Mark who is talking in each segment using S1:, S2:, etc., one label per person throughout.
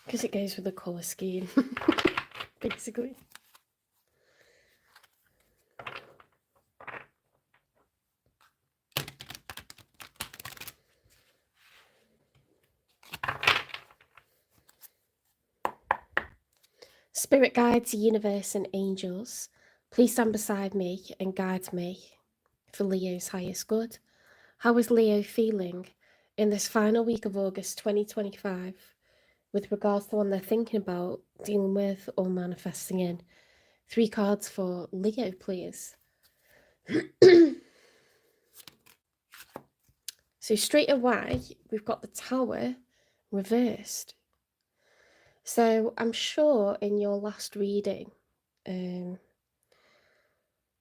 S1: Because it goes with the colour scheme, basically. Spirit guides, universe and angels, please stand beside me and guide me for Leo's highest good. How is Leo feeling in this final week of August 2025 with regards to what they're thinking about, dealing with or manifesting in? 3 cards for Leo, please. So straight away, we've got the Tower reversed. So I'm sure in your last reading, there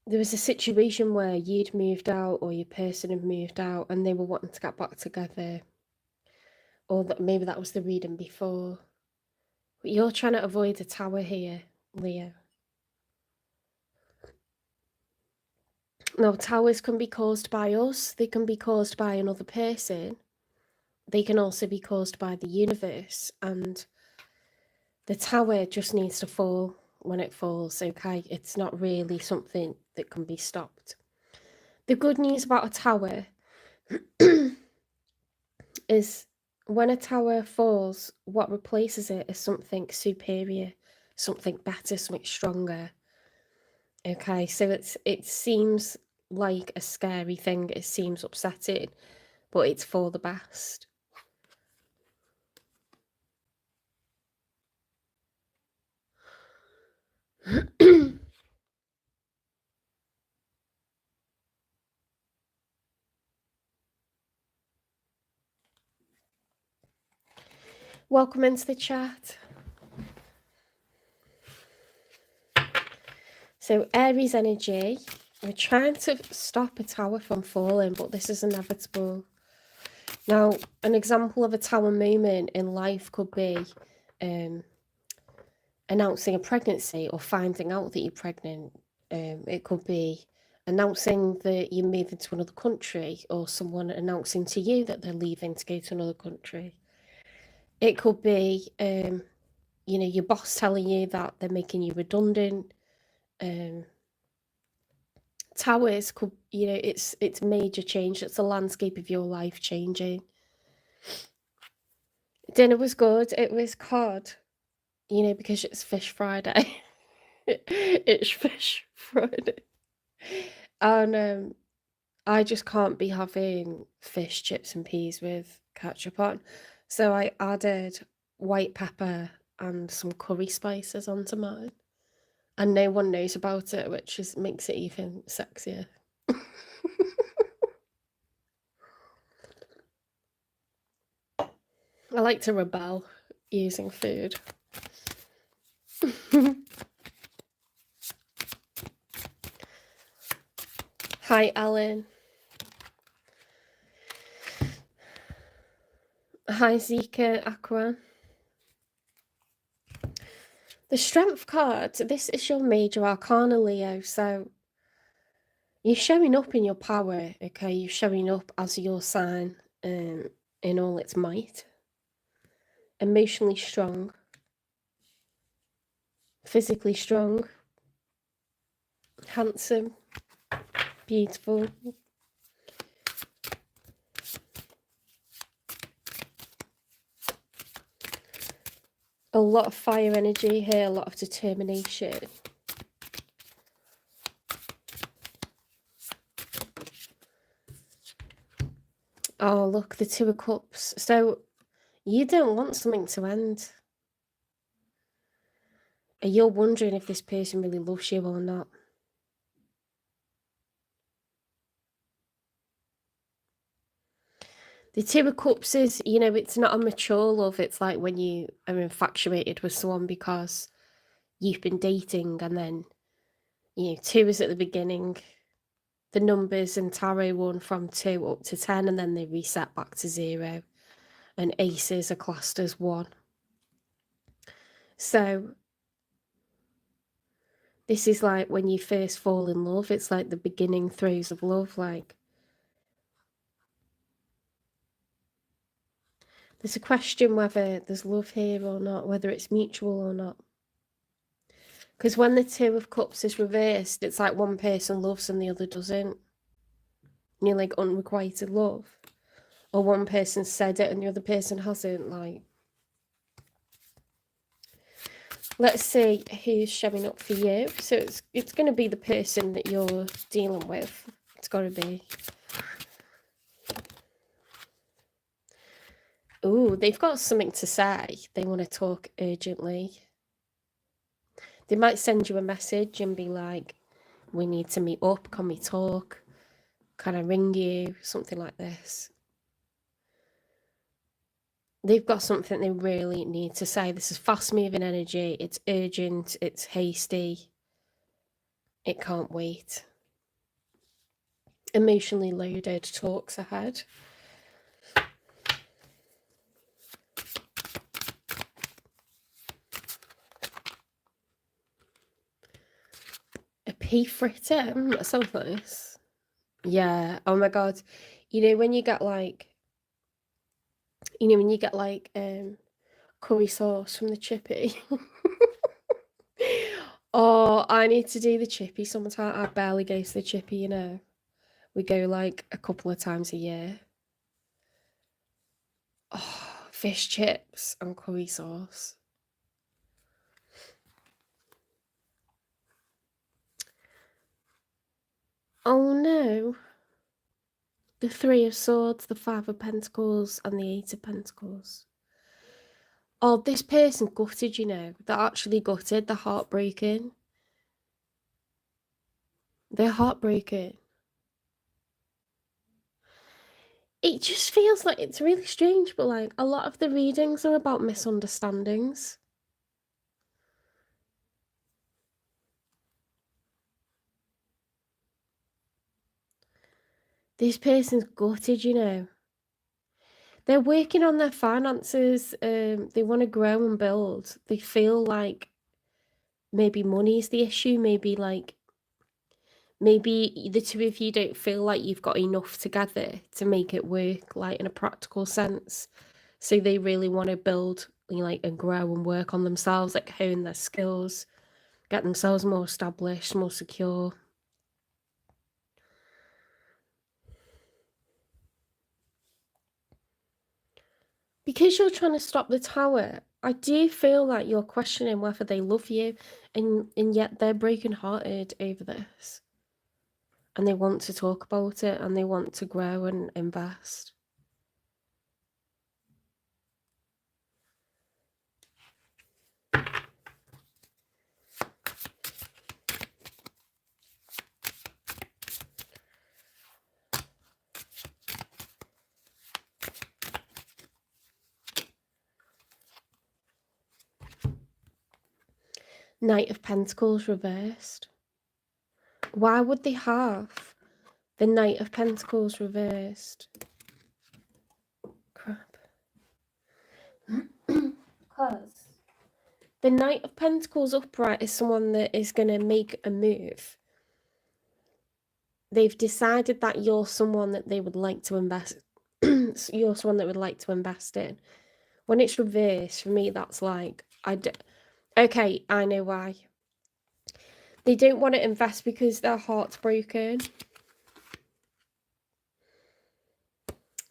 S1: was a situation where you'd moved out or your person had moved out and they were wanting to get back together. Or that maybe that was the reading before. But you're trying to avoid a Tower here, Leo. Now, towers can be caused by us. They can be caused by another person. They can also be caused by the universe. And the tower just needs to fall when it falls, okay? It's not really something that can be stopped. The good news about a tower is when a tower falls, what replaces it is something superior, something better, something stronger. Okay, so it seems like a scary thing, it seems upsetting, but it's for the best. Welcome into the chat. So Aries energy, we're trying to stop a tower from falling, but this is inevitable. Now, an example of a tower moment in life could be announcing a pregnancy or finding out that you're pregnant. It could be announcing that you're moving to another country or someone announcing to you that they're leaving to go to another country. It could be, you know, your boss telling you that they're making you redundant. Towers could, you know, it's major change. It's the landscape of your life changing. Dinner was good. It was cod, you know, because it's Fish Friday. It's Fish Friday. And I just can't be having fish, chips and peas with ketchup on. So I added white pepper and some curry spices onto mine. And no one knows about it, which makes it even sexier. I like to rebel using food. Hi, Ellen. Hi, Zika Aqua. The Strength card, this is your major arcana, Leo. So you're showing up in your power, okay? You're showing up as your sign in all its might. Emotionally strong. Physically strong. Handsome. Beautiful. A lot of fire energy here, a lot of determination. Oh, look, the Two of Cups. So you don't want something to end. And you're wondering if this person really loves you or not. The Two of Cups is, you know, it's not a mature love. It's like when you are infatuated with someone because you've been dating and then, you know, 2 is at the beginning. The numbers in tarot run from 2 up to 10 and then they reset back to 0. And aces are classed as 1. So this is like when you first fall in love. It's like the beginning throes of love. Like There's a question whether there's love here or not, whether it's mutual or not. Because when the Two of Cups is reversed, it's like one person loves and the other doesn't. You know, like unrequited love. Or one person said it and the other person hasn't. Like, let's see who's showing up for you. So it's going to be the person that you're dealing with. It's got to be. Ooh, they've got something to say. They want to talk urgently. They might send you a message and be like, we need to meet up. Can we talk? Can I ring you? Something like this. They've got something they really need to say. This is fast moving energy. It's urgent. It's hasty. It can't wait. Emotionally loaded talks ahead. A pea fritter? That sounds nice. Yeah. Oh my god. You know when you get like curry sauce from the chippy. Oh, I need to do the chippy sometime. I barely go to the chippy, you know. We go like a couple of times a year. Oh, fish chips and curry sauce. Oh no. The Three of Swords, the Five of Pentacles, and the Eight of Pentacles. Oh, this person gutted, you know. They're actually gutted. They're heartbroken. They're heartbroken. It just feels like it's really strange, but like a lot of the readings are about misunderstandings. This person's gutted, you know. They're working on their finances. They want to grow and build. They feel like maybe money is the issue. Maybe the two of you don't feel like you've got enough together to make it work, like in a practical sense. So they really want to build, like, and grow and work on themselves, like hone their skills, get themselves more established, more secure. Because you're trying to stop the Tower, I do feel like you're questioning whether they love you, and yet they're brokenhearted over this. And they want to talk about it, and they want to grow and invest. Knight of Pentacles reversed. Why would they have the Knight of Pentacles reversed? Crap. Because the Knight of Pentacles upright is someone that is going to make a move. They've decided that you're someone that they would like to invest. You're someone that would like to invest in. When it's reversed, for me, that's like, okay, I know why. They don't want to invest because their heart's broken.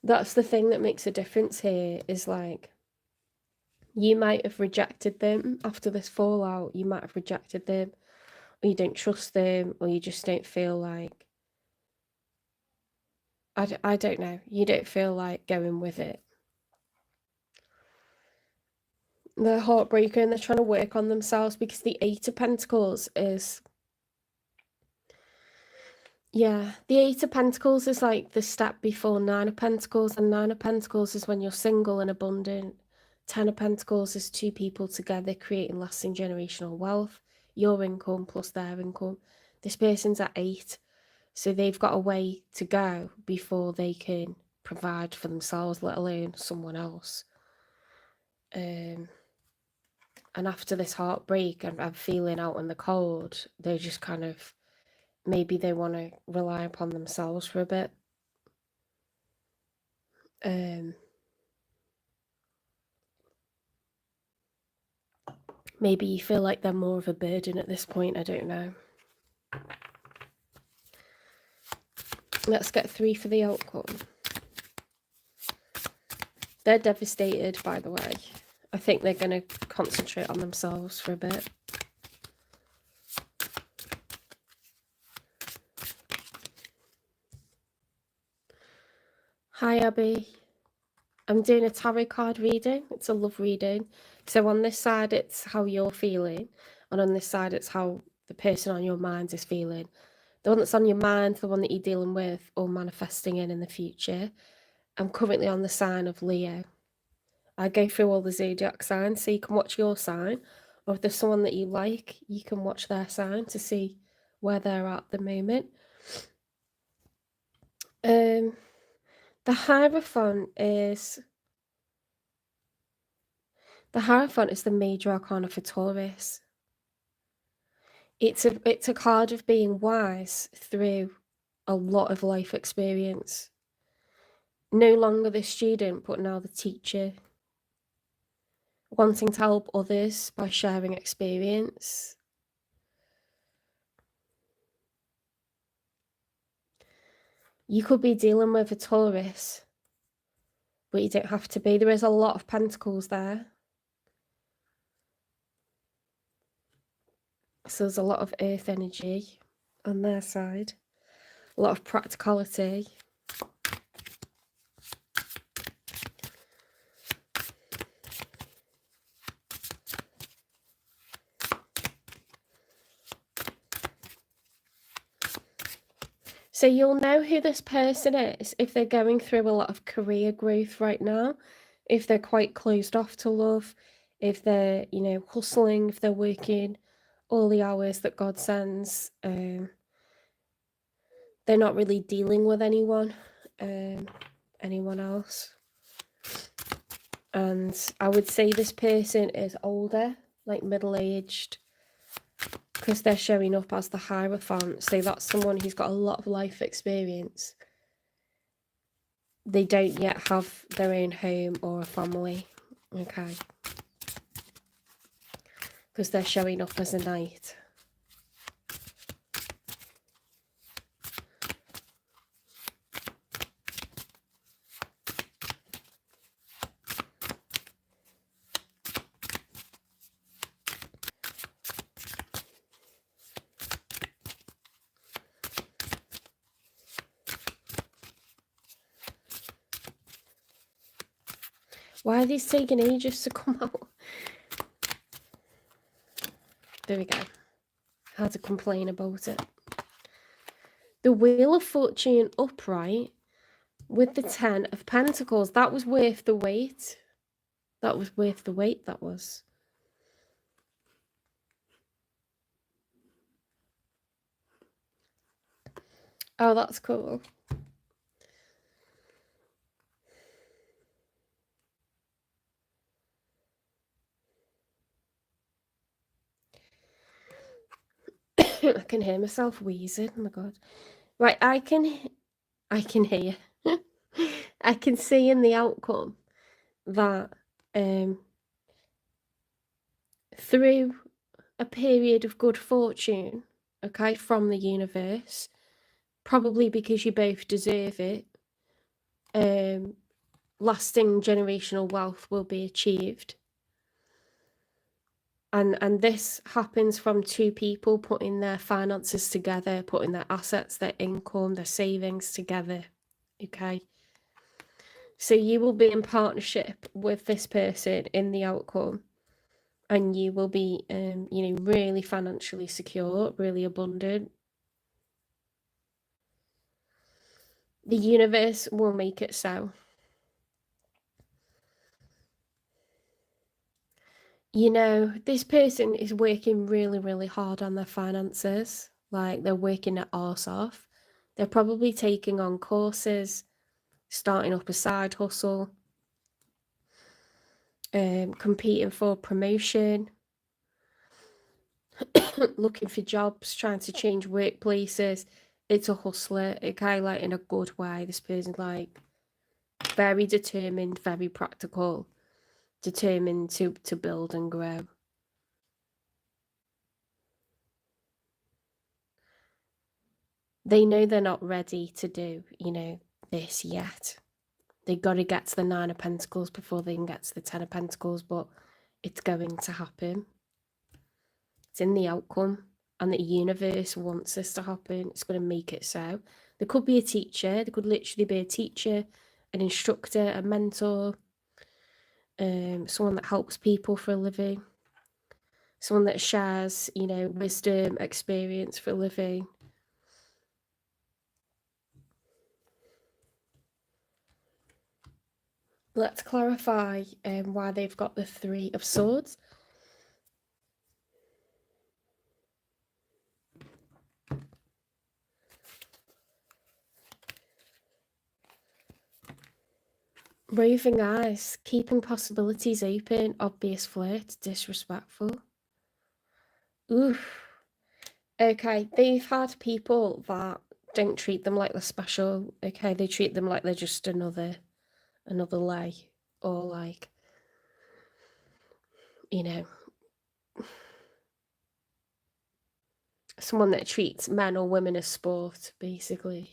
S1: That's the thing that makes a difference here, is like, you might have rejected them after this fallout. You might have rejected them, or you don't trust them, or you just don't feel like, I don't know. You don't feel like going with it. They're heartbroken. They're trying to work on themselves because the Eight of Pentacles is... Yeah, the Eight of Pentacles is like the step before Nine of Pentacles, and Nine of Pentacles is when you're single and abundant. Ten of Pentacles is two people together creating lasting generational wealth. Your income plus their income. This person's at 8, so they've got a way to go before they can provide for themselves, let alone someone else. And after this heartbreak and feeling out in the cold, they just kind of, maybe they want to rely upon themselves for a bit. Maybe you feel like they're more of a burden at this point, I don't know. Let's get 3 for the outcome. They're devastated, by the way. I think they're going to concentrate on themselves for a bit. Hi, Abby. I'm doing a tarot card reading. It's a love reading. So on this side, it's how you're feeling. And on this side, it's how the person on your mind is feeling. The one that's on your mind, the one that you're dealing with or manifesting in the future. I'm currently on the sign of Leo. I go through all the zodiac signs so you can watch your sign. Or if there's someone that you like, you can watch their sign to see where they're at the moment. The Hierophant is the major arcana for Taurus. It's a card of being wise through a lot of life experience. No longer the student, but now the teacher. Wanting to help others by sharing experience. You could be dealing with a Taurus, but you don't have to be. There is a lot of pentacles there. So there's a lot of earth energy on their side. A lot of practicality. So you'll know who this person is if they're going through a lot of career growth right now, if they're quite closed off to love, if they're, hustling, if they're working all the hours that God sends. They're not really dealing with anyone else. And I would say this person is older, like middle-aged, because they're showing up as the Hierophant. So that's someone who's got a lot of life experience. They don't yet have their own home or a family. Okay. Because they're showing up as a knight. Why are these taking ages to come out? There we go. How to complain about it. The Wheel of Fortune upright with the 10 of Pentacles. That was worth the wait. That was worth the wait, that was. Oh, that's cool. I can hear myself wheezing. Oh my god. Right, I can hear. I can see in the outcome that through a period of good fortune, okay, from the universe, probably because you both deserve it, lasting generational wealth will be achieved. And this happens from two people putting their finances together, putting their assets, their income, their savings together, okay? So you will be in partnership with this person in the outcome, and you will be, really financially secure, really abundant. The universe will make it so. This person is working really, really hard on their finances. Like, they're working their arse off. They're probably taking on courses, starting up a side hustle, competing for promotion, looking for jobs, trying to change workplaces. It's a hustler, okay, like in a good way. This person's like very determined, very practical, determined to build and grow. they know they're not ready to do, this yet. They've got to get to the Nine of Pentacles before they can get to the Ten of Pentacles, but it's going to happen. It's in the outcome, and the universe wants this to happen. It's going to make it so. There could be a teacher. There could literally be a teacher, an instructor, a mentor, someone that helps people for a living, someone that shares, wisdom, experience for a living. Let's clarify why they've got the Three of Swords. Roving eyes, keeping possibilities open, obvious flirt, disrespectful. Oof. Okay, they've had people that don't treat them like they're special. Okay, they treat them like they're just another lay, or like, someone that treats men or women as sport, basically.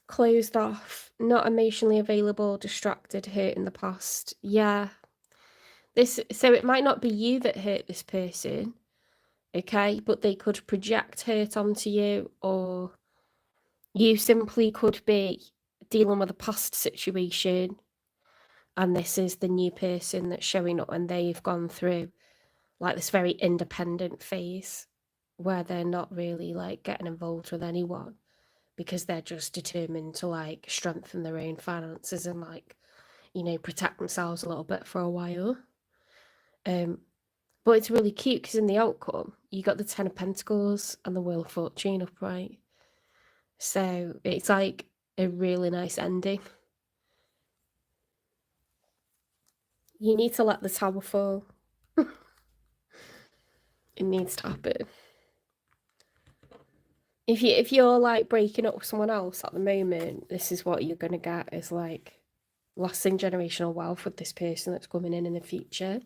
S1: Closed off, not emotionally available, distracted, hurt in the past. Yeah. So it might not be you that hurt this person, okay, but they could project hurt onto you, or you simply could be dealing with a past situation, and this is the new person that's showing up, and they've gone through like this very independent phase where they're not really like getting involved with anyone, because they're just determined to like strengthen their own finances and like, protect themselves a little bit for a while. But it's really cute because in the outcome, you got the Ten of Pentacles and the Wheel of Fortune upright. So it's like a really nice ending. You need to let the Tower fall. It needs to happen. If you're like breaking up with someone else at the moment, this is what you're gonna get, is like lasting generational wealth with this person that's coming in the future.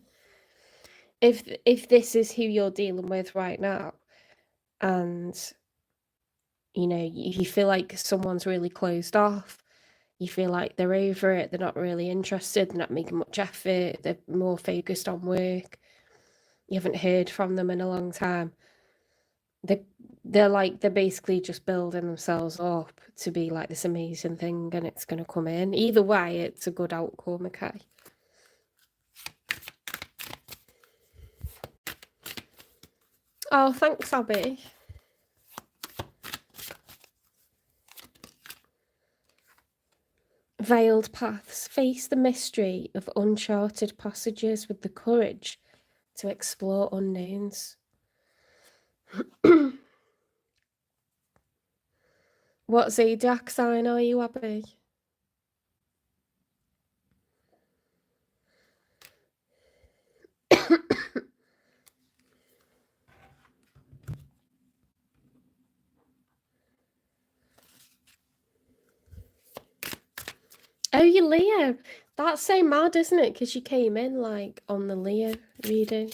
S1: If this is who you're dealing with right now, and you feel like someone's really closed off, you feel like they're over it, they're not really interested, they're not making much effort, they're more focused on work, you haven't heard from them in a long time, they're basically just building themselves up to be like this amazing thing, and it's going to come in. Either way, it's a good outcome, okay? Oh, thanks, Abby. Veiled paths. Face the mystery of uncharted passages with the courage to explore unknowns. What zodiac sign are you, Abby? Oh, you're Leo. That's so mad, isn't it? Because you came in like on the Leo reading.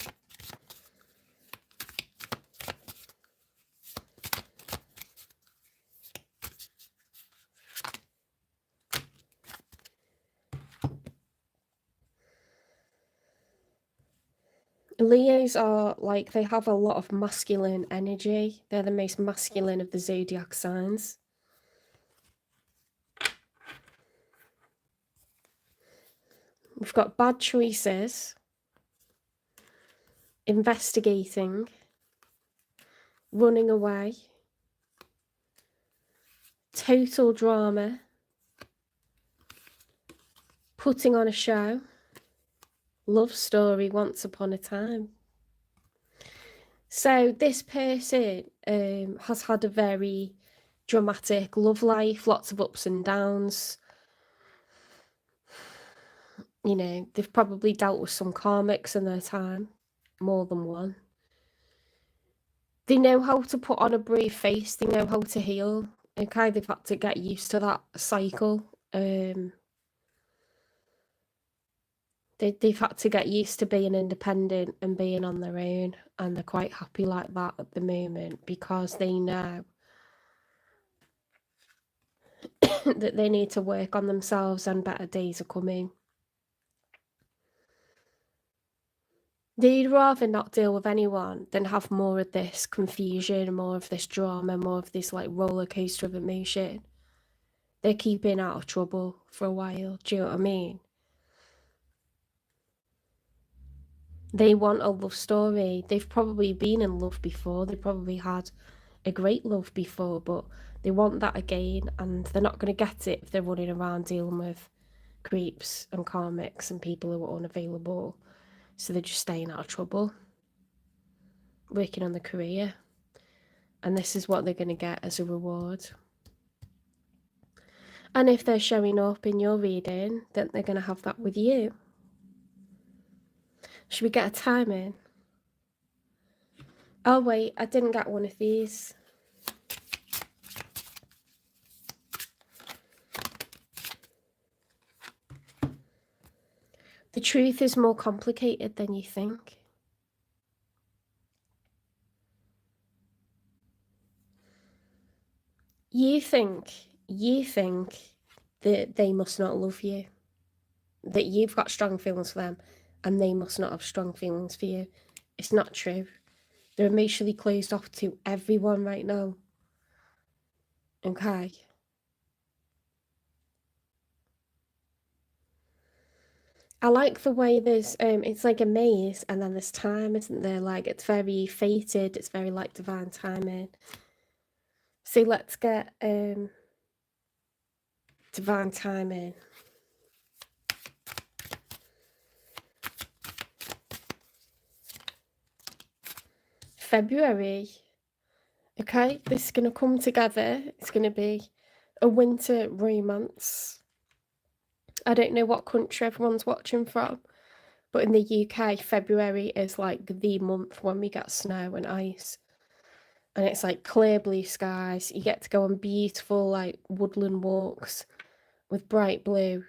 S1: Leos are like, they have a lot of masculine energy. They're the most masculine of the zodiac signs. We've got bad choices, investigating, running away, total drama, putting on a show, love story once upon a time. So this person has had a very dramatic love life, lots of ups and downs. They've probably dealt with some karmics in their time, more than one. They know how to put on a brave face, they know how to heal. Okay, they've had to get used to that cycle. They've had to get used to being independent and being on their own, and they're quite happy like that at the moment because they know that they need to work on themselves and better days are coming. They'd rather not deal with anyone than have more of this confusion, more of this drama, more of this like roller coaster of emotion. They're keeping out of trouble for a while. Do you know what I mean? They want a love story. They've probably been in love before. They probably had a great love before, but they want that again, and they're not going to get it if they're running around dealing with creeps and karmics and people who are unavailable. So they're just staying out of trouble, working on the career, and this is what they're going to get as a reward. And if they're showing up in your reading, then they're going to have that with you. Should we get a time in? Oh wait, I didn't get one of these. The truth is more complicated than you think. You think that they must not love you, that you've got strong feelings for them, and they must not have strong feelings for you. It's not true. They're emotionally closed off to everyone right now. Okay. I like the way there's it's like a maze and then there's time, isn't there? Like it's very fated, it's very like divine timing. So let's get divine timing. February. Okay, this is gonna come together. It's gonna be a winter romance. I don't know what country everyone's watching from, but in the UK, February is like the month when we get snow and ice. And it's like clear blue skies. You get to go on beautiful like woodland walks with bright blue,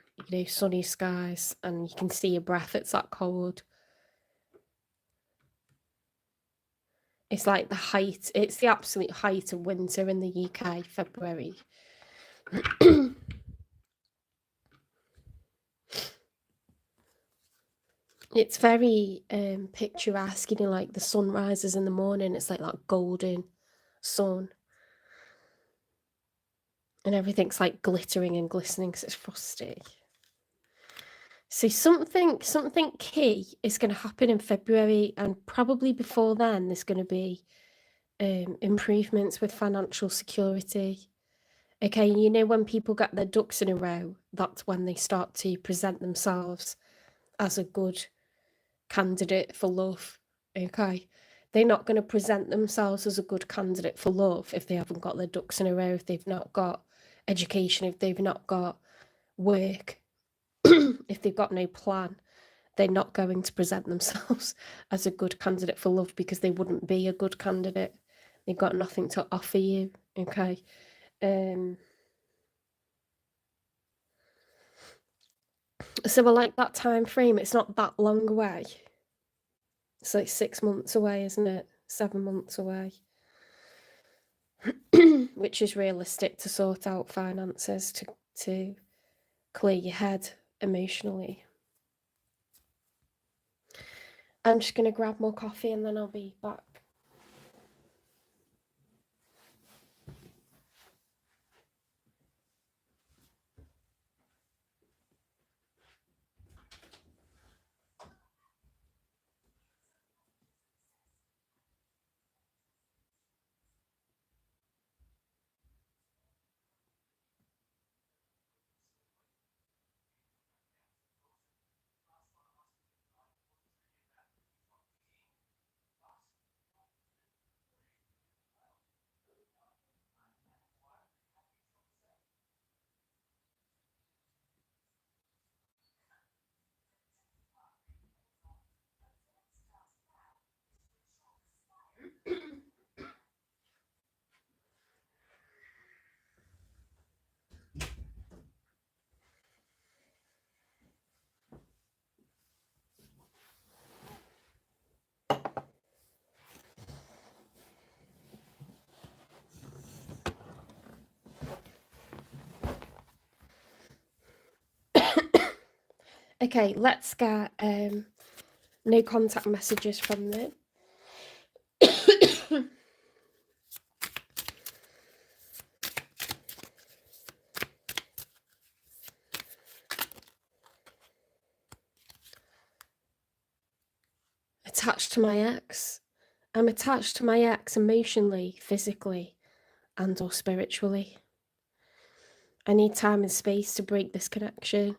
S1: sunny skies, and you can see your breath. It's that cold. It's like the height, it's the absolute height of winter in the UK, February. It's very picturesque, like the sun rises in the morning, it's like that golden sun. And everything's like glittering and glistening because it's frosty. So something key is going to happen in February, and probably before then there's going to be improvements with financial security. Okay, when people get their ducks in a row, that's when they start to present themselves as a good candidate for love. Okay, they're not going to present themselves as a good candidate for love if they haven't got their ducks in a row, if they've not got education, if they've not got work, if they've got no plan. They're not going to present themselves as a good candidate for love because they wouldn't be a good candidate. They've got nothing to offer you. Okay. So I like that time frame. It's not that long away. It's like 6 months away, isn't it? 7 months away. Which is realistic to sort out finances, to clear your head emotionally. I'm just going to grab more coffee and then I'll be back. Okay, let's get no contact messages from them. Attached to my ex. I'm attached to my ex emotionally, physically, and or spiritually. I need time and space to break this connection.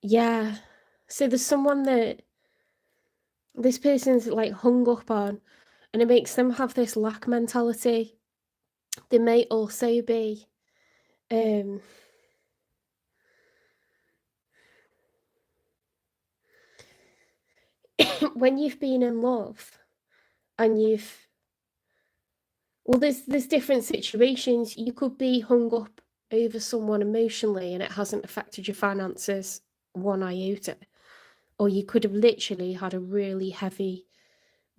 S1: Yeah. So there's someone that this person's like hung up on, and it makes them have this lack mentality. They may also be when you've been in love and there's different situations. You could be hung up over someone emotionally and it hasn't affected your finances one iota, or you could have literally had a really heavy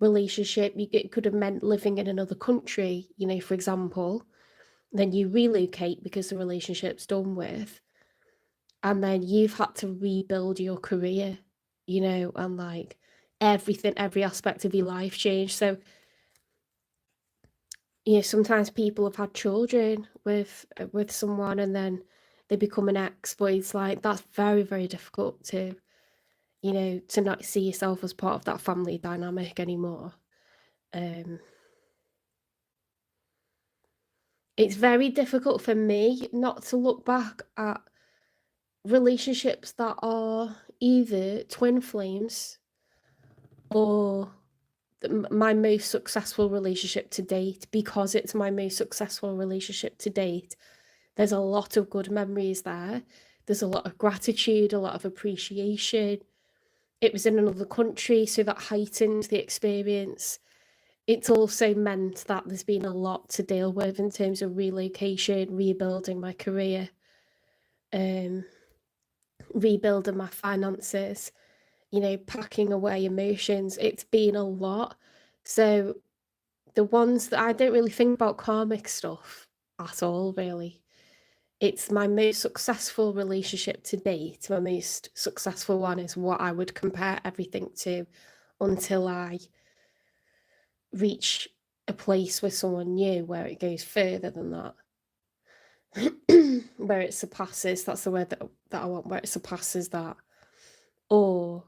S1: relationship. It could have meant living in another country, for example. Then you relocate because the relationship's done with, and then you've had to rebuild your career, and like everything, every aspect of your life changed. So sometimes people have had children with someone and then they become an ex, but it's like that's very, very difficult to to not see yourself as part of that family dynamic anymore. It's very difficult for me not to look back at relationships that are either twin flames or my most successful relationship to date. Because it's my most successful relationship to date, there's a lot of good memories there. There's a lot of gratitude, a lot of appreciation. It was in another country, so that heightened the experience. It's also meant that there's been a lot to deal with in terms of relocation, rebuilding my career, rebuilding my finances, packing away emotions. It's been a lot. So the ones that I don't really think about karmic stuff at all, really. It's my most successful relationship to date. My most successful one is what I would compare everything to until I reach a place with someone new where it goes further than that. Where it surpasses, that's the word that I want, where it surpasses that. Or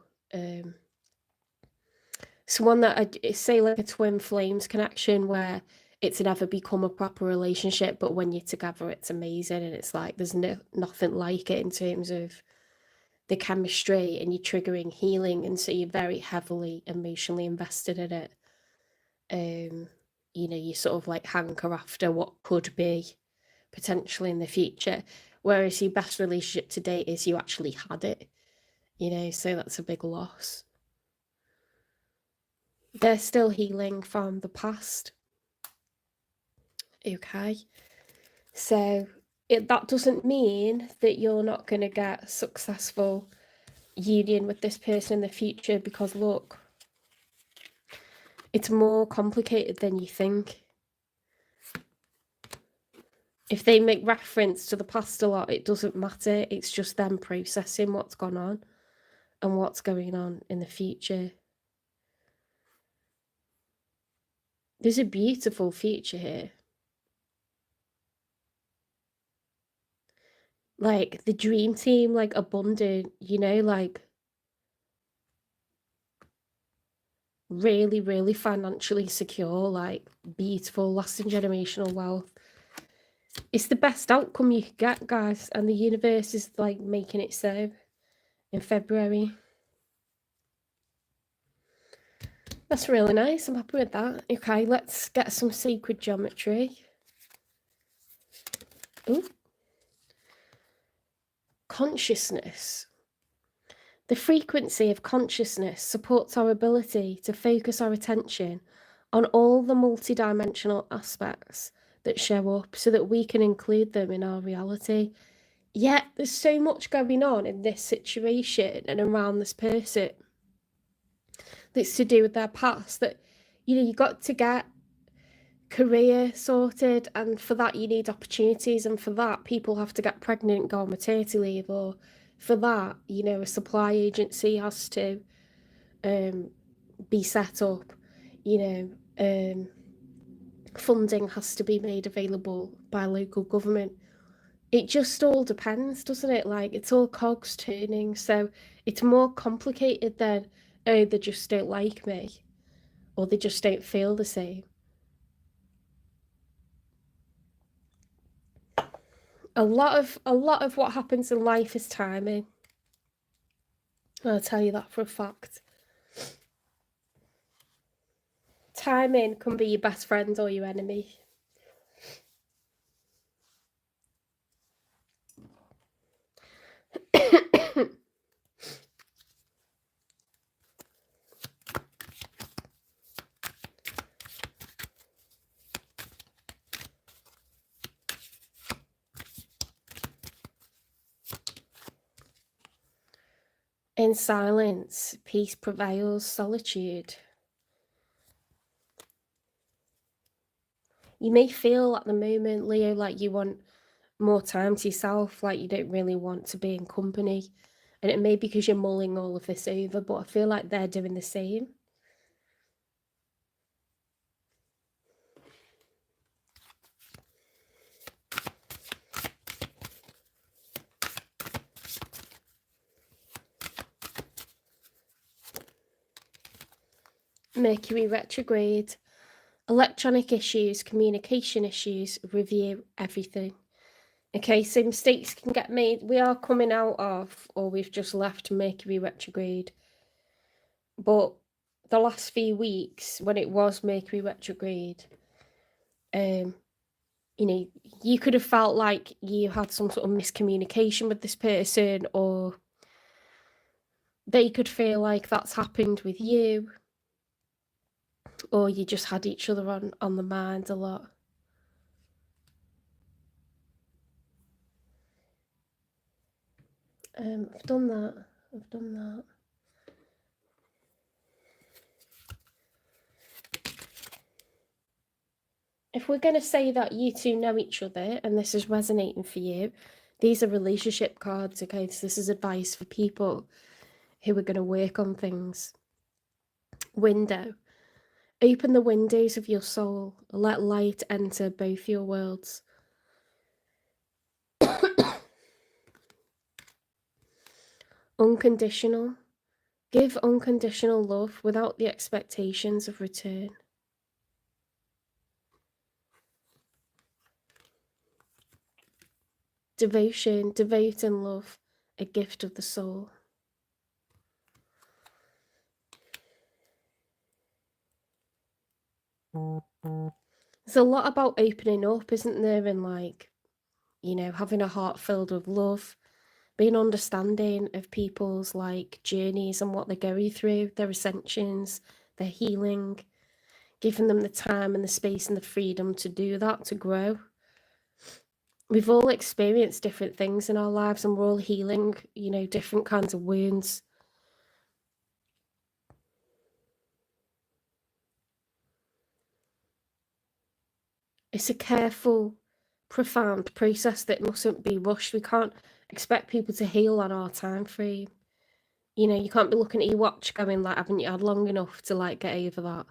S1: someone that I say like a twin flames connection where it's never become a proper relationship, but when you're together it's amazing, and it's like there's nothing like it in terms of the chemistry, and you're triggering healing, and so you're very heavily emotionally invested in it. You sort of like hanker after what could be potentially in the future, whereas your best relationship to date is you actually had it, so that's a big loss. They're still healing from the past. Okay, so that doesn't mean that you're not going to get a successful union with this person in the future, because look, it's more complicated than you think. If they make reference to the past a lot, it doesn't matter. It's just them processing what's gone on and what's going on in the future. There's a beautiful future here. Like the dream team, like abundant, like really, really financially secure, like beautiful, lasting generational wealth. It's the best outcome you could get, guys, and the universe is like making it so in February. That's really nice. I'm happy with that. Okay, let's get some sacred geometry. Ooh. Consciousness. The frequency of consciousness supports our ability to focus our attention on all the multidimensional aspects that show up so that we can include them in our reality. Yet there's so much going on in this situation and around this person that's to do with their past that, you got to get career sorted, and for that you need opportunities, and for that people have to get pregnant, go on maternity leave, or For that, you know, a supply agency has to be set up, you know, funding has to be made available by local government. It just all depends, doesn't it? Like, it's all cogs turning, so it's more complicated than, oh, they just don't like me, or they just don't feel the same. A lot of what happens in life is timing. I'll tell you that for a fact. Timing can be your best friend or your enemy. In silence, peace prevails, solitude. You may feel at the moment, Leo, like you want more time to yourself, like you don't really want to be in company. And it may be because you're mulling all of this over, but I feel like they're doing the same. Mercury retrograde, electronic issues, communication issues, review everything. Okay, so mistakes can get made. We are coming out of, or we've just left Mercury retrograde. But the last few weeks, when it was Mercury retrograde, you know, you could have felt like you had some sort of miscommunication with this person, or they could feel like that's happened with you, or you just had each other on the mind a lot. I've done that. If we're going to say that you two know each other and this is resonating for you, these are relationship cards, okay? So this is advice for people who are going to work on things. Window. Open the windows of your soul. Let light enter both your worlds. Unconditional. Give unconditional love without the expectations of return. Devotion. Devote and love. A gift of the soul. There's a lot about opening up, isn't there? And like, you know, having a heart filled with love, being understanding of people's like journeys and what they're going through, their ascensions, their healing, giving them the time and the space and the freedom to do that, to grow. We've all experienced different things in our lives and we're all healing, you know, different kinds of wounds. It's a careful, profound process that mustn't be rushed. We can't expect people to heal on our time frame. You know, you can't be looking at your watch going like, haven't you had long enough to like get over that?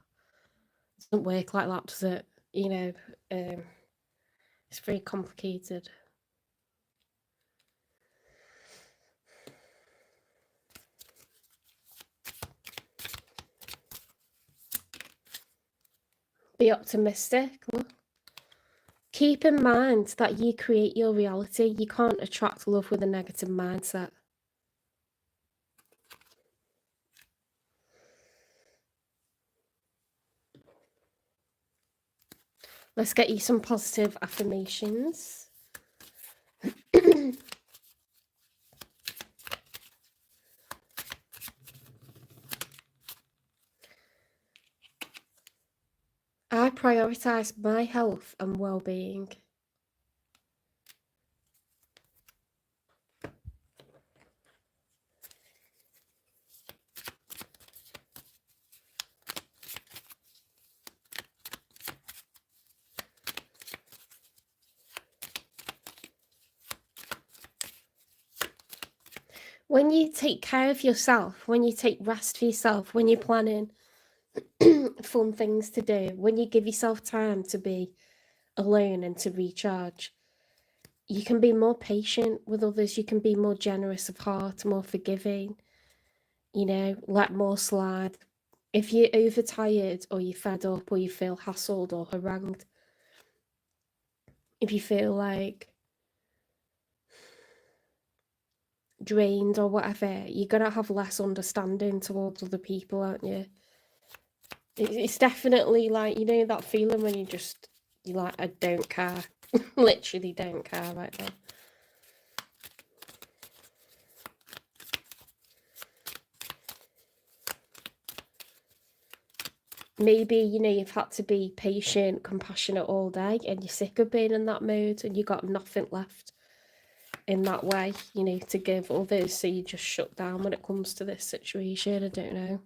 S1: It doesn't work like that, does it? You know, it's very complicated. Be optimistic. Keep in mind that you create your reality. You can't attract love with a negative mindset. Let's get you some positive affirmations. I prioritize my health and well-being. When you take care of yourself, when you take rest for yourself, when you're planning fun things to do, when you give yourself time to be alone and to recharge, you can be more patient with others, you can be more generous of heart, more forgiving, let more slide. If you're overtired or you're fed up or you feel hassled or harangued, if you feel like drained or whatever, you're gonna have less understanding towards other people, aren't you? It's definitely like, that feeling when you're like, I don't care. Literally don't care right now. Maybe, you've had to be patient, compassionate all day and you're sick of being in that mood and you got nothing left in that way, to give others, so you just shut down when it comes to this situation. I don't know.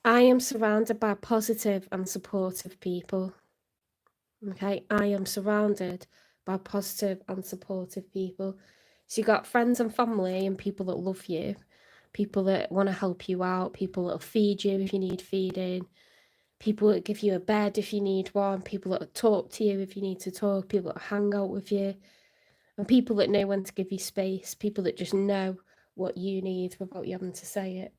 S1: I am surrounded by positive and supportive people. Okay, I am surrounded by positive and supportive people. So you got friends and family and people that love you, people that want to help you out, people that'll feed you if you need feeding, people that give you a bed if you need one, people that talk to you if you need to talk, people that hang out with you, and people that know when to give you space, people that just know what you need without you having to say it.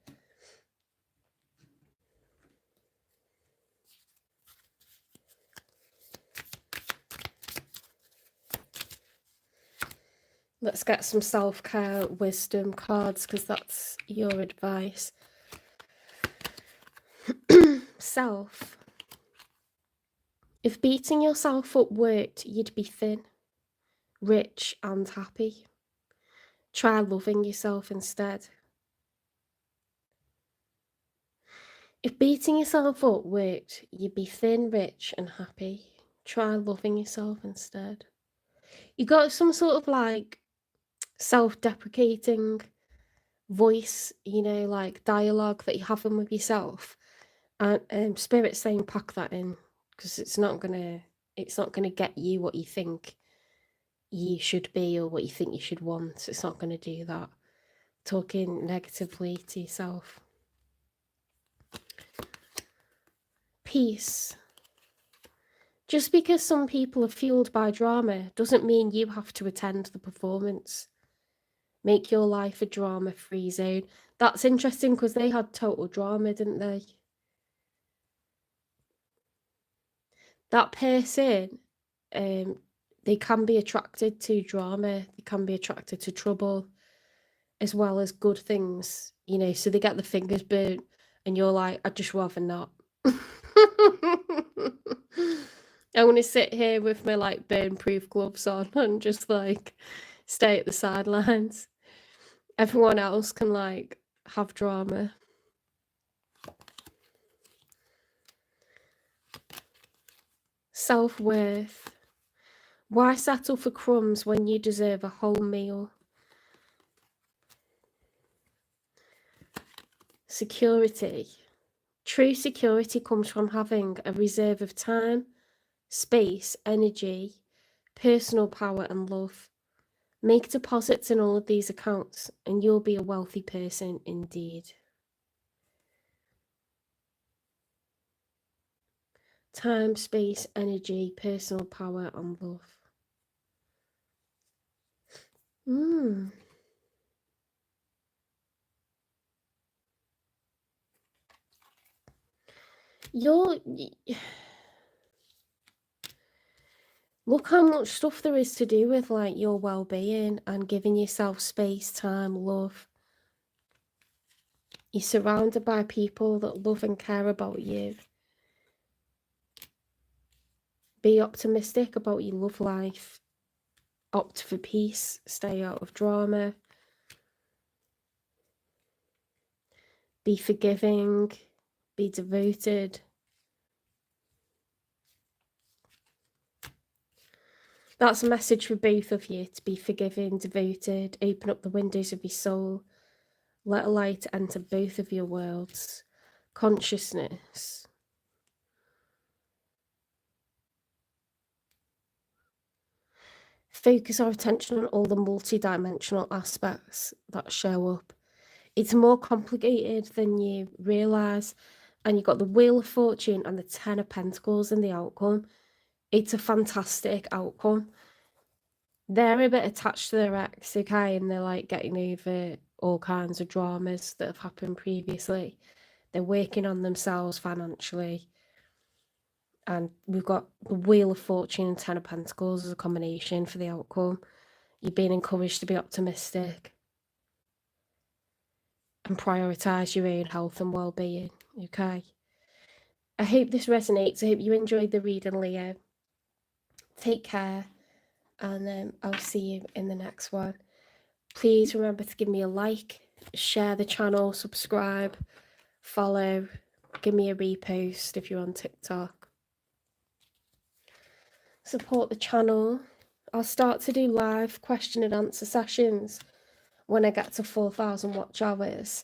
S1: Let's get some self-care wisdom cards, because that's your advice. Self. If beating yourself up worked, you'd be thin, rich and happy. Try loving yourself instead. If beating yourself up worked, you'd be thin, rich and happy. Try loving yourself instead. You got some sort of like self-deprecating voice, like dialogue that you're having with yourself, and Spirit's saying pack that in, because it's not gonna get you what you think you should be or what you think you should want. It's not gonna do that. Talking negatively to yourself. Peace. Just because some people are fueled by drama doesn't mean you have to attend the performance. Make your life a drama-free zone. That's interesting, because they had total drama, didn't they? That person, they can be attracted to drama, they can be attracted to trouble, as well as good things, so they get the fingers burnt, and you're like, I'd just rather not. I want to sit here with my like burn-proof gloves on and just like stay at the sidelines. Everyone else can like have drama. Self-worth. Why settle for crumbs when you deserve a whole meal? Security. True security comes from having a reserve of time, space, energy, personal power and love. Make deposits in all of these accounts and you'll be a wealthy person indeed. Time, space, energy, personal power and love. Look how much stuff there is to do with like your well-being and giving yourself space, time, love. You're surrounded by people that love and care about you. Be optimistic about your love life. Opt for peace. Stay out of drama. Be forgiving. Be devoted. That's a message for both of you, to be forgiving, devoted, open up the windows of your soul, let a light enter both of your worlds. Consciousness. focus our attention on all the multi-dimensional aspects that show up. It's more complicated than you realise, and you've got the Wheel of Fortune and the Ten of Pentacles in the outcome. It's a fantastic outcome. They're a bit attached to their ex, okay, and they're like getting over all kinds of dramas that have happened previously. They're working on themselves financially. And we've got the Wheel of Fortune and Ten of Pentacles as a combination for the outcome. You're being encouraged to be optimistic and prioritise your own health and well-being, okay? I hope this resonates. I hope you enjoyed the reading, Leo. Take care, and I'll see you in the next one. Please remember to give me a like, share the channel, subscribe, follow, give me a repost if you're on TikTok. Support the channel. I'll start to do live question and answer sessions when I get to 4,000 watch hours.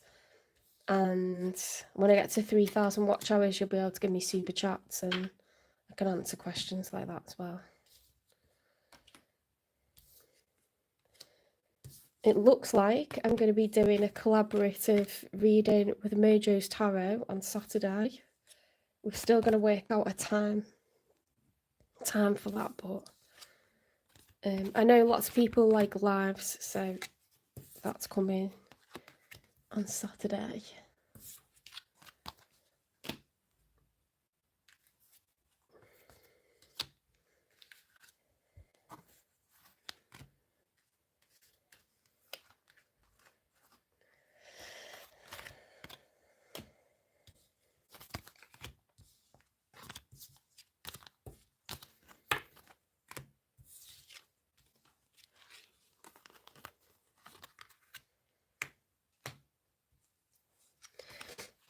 S1: And when I get to 3,000 watch hours, you'll be able to give me super chats and I can answer questions like that as well. It looks like I'm going to be doing a collaborative reading with Mojo's Tarot on Saturday. We're still going to work out a time for that, but I know lots of people like lives, so that's coming on Saturday.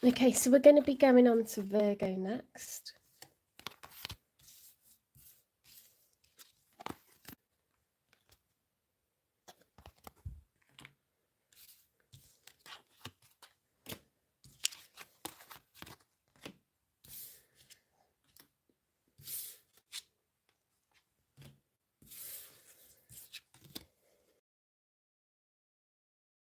S1: Okay, so we're going to be going on to Virgo next.